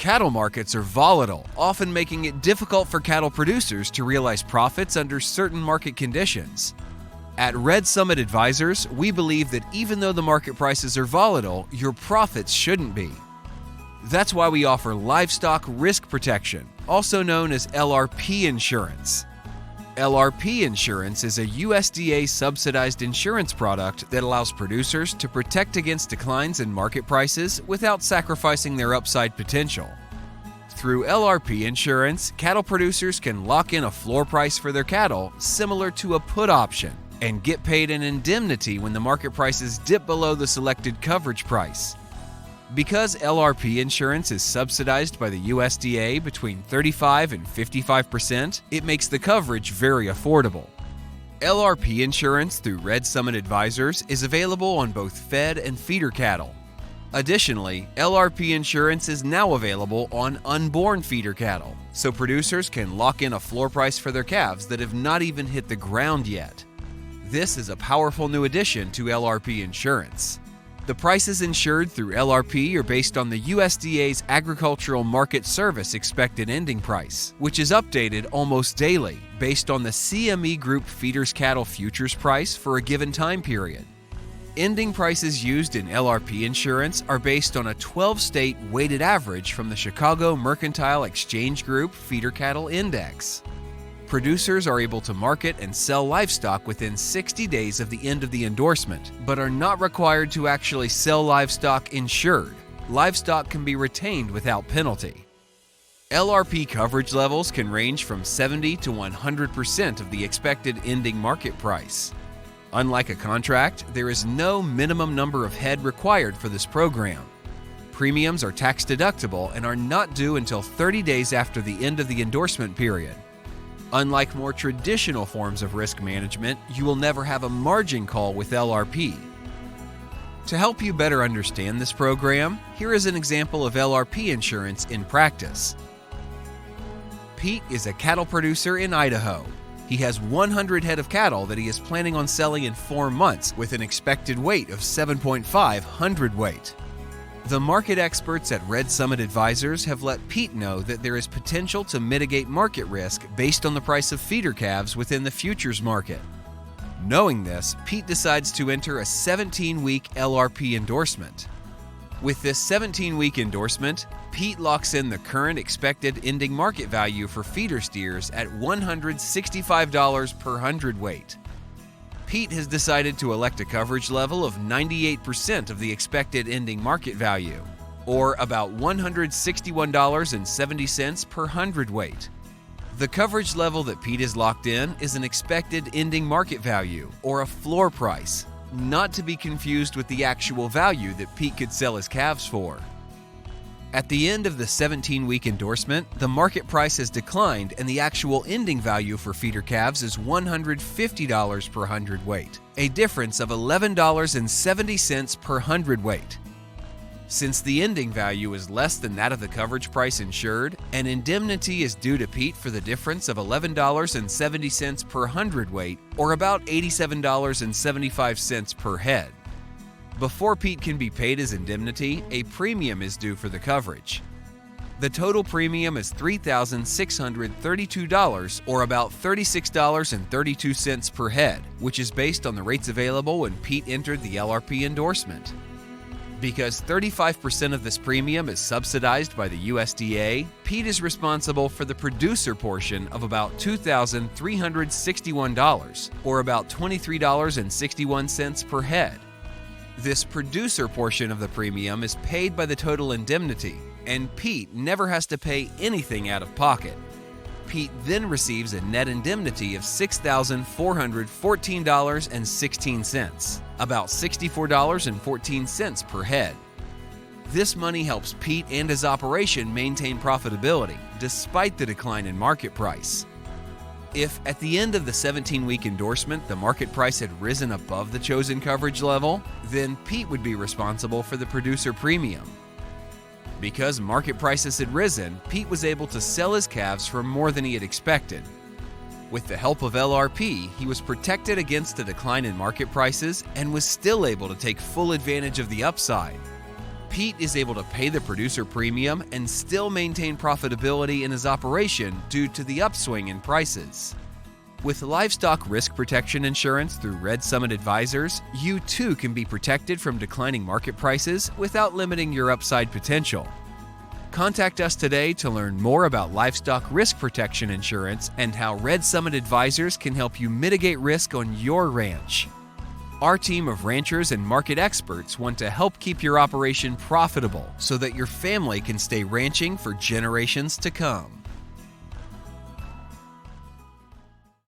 Cattle markets are volatile, often making it difficult for cattle producers to realize profits under certain market conditions. At Red Summit Advisors, we believe that even though the market prices are volatile, your profits shouldn't be. That's why we offer Livestock Risk Protection, also known as LRP insurance. LRP insurance is a USDA subsidized insurance product that allows producers to protect against declines in market prices without sacrificing their upside potential. Through LRP insurance, cattle producers can lock in a floor price for their cattle similar to a put option and get paid an indemnity when the market prices dip below the selected coverage price. Because LRP insurance is subsidized by the USDA between 35% and 55%, it makes the coverage very affordable. LRP insurance through Red Summit Advisors is available on both fed and feeder cattle. Additionally, LRP insurance is now available on unborn feeder cattle, so producers can lock in a floor price for their calves that have not even hit the ground yet. This is a powerful new addition to LRP insurance. The prices insured through LRP are based on the USDA's Agricultural Market Service expected ending price, which is updated almost daily based on the CME Group feeders cattle futures price for a given time period. Ending prices used in LRP insurance are based on a 12-state weighted average from the Chicago Mercantile Exchange Group Feeder Cattle Index. Producers are able to market and sell livestock within 60 days of the end of the endorsement, but are not required to actually sell livestock insured. Livestock can be retained without penalty. LRP coverage levels can range from 70 to 100% of the expected ending market price. Unlike a contract, there is no minimum number of head required for this program. Premiums are tax deductible and are not due until 30 days after the end of the endorsement period. Unlike more traditional forms of risk management, you will never have a margin call with LRP. To help you better understand this program, here is an example of LRP insurance in practice. Pete is a cattle producer in Idaho. He has 100 head of cattle that he is planning on selling in 4 months with an expected weight of 7.5 hundredweight. The market experts at Red Summit Advisors have let Pete know that there is potential to mitigate market risk based on the price of feeder calves within the futures market. Knowing this, Pete decides to enter a 17-week LRP endorsement. With this 17-week endorsement, Pete locks in the current expected ending market value for feeder steers at $165 per hundredweight. Pete has decided to elect a coverage level of 98% of the expected ending market value, or about $161.70 per hundredweight. The coverage level that Pete has locked in is an expected ending market value, or a floor price, not to be confused with the actual value that Pete could sell his calves for. At the end of the 17-week endorsement, the market price has declined and the actual ending value for feeder calves is $150 per hundredweight, a difference of $11.70 per hundredweight. Since the ending value is less than that of the coverage price insured, an indemnity is due to Pete for the difference of $11.70 per hundredweight, or about $87.75 per head. Before Pete can be paid his indemnity, a premium is due for the coverage. The total premium is $3,632, or about $36.32 per head, which is based on the rates available when Pete entered the LRP endorsement. Because 35% of this premium is subsidized by the USDA, Pete is responsible for the producer portion of about $2,361, or about $23.61 per head. This producer portion of the premium is paid by the total indemnity, and Pete never has to pay anything out of pocket. Pete then receives a net indemnity of $6,414.16, about $64.14 per head. This money helps Pete and his operation maintain profitability despite the decline in market price. If at the end of the 17-week endorsement the market price had risen above the chosen coverage level, then Pete would be responsible for the producer premium. Because market prices had risen, Pete was able to sell his calves for more than he had expected. With the help of LRP, he was protected against a decline in market prices and was still able to take full advantage of the upside. Pete is able to pay the producer premium and still maintain profitability in his operation due to the upswing in prices. With livestock risk protection insurance through Red Summit Advisors, you too can be protected from declining market prices without limiting your upside potential. Contact us today to learn more about livestock risk protection insurance and how Red Summit Advisors can help you mitigate risk on your ranch. Our team of ranchers and market experts want to help keep your operation profitable so that your family can stay ranching for generations to come.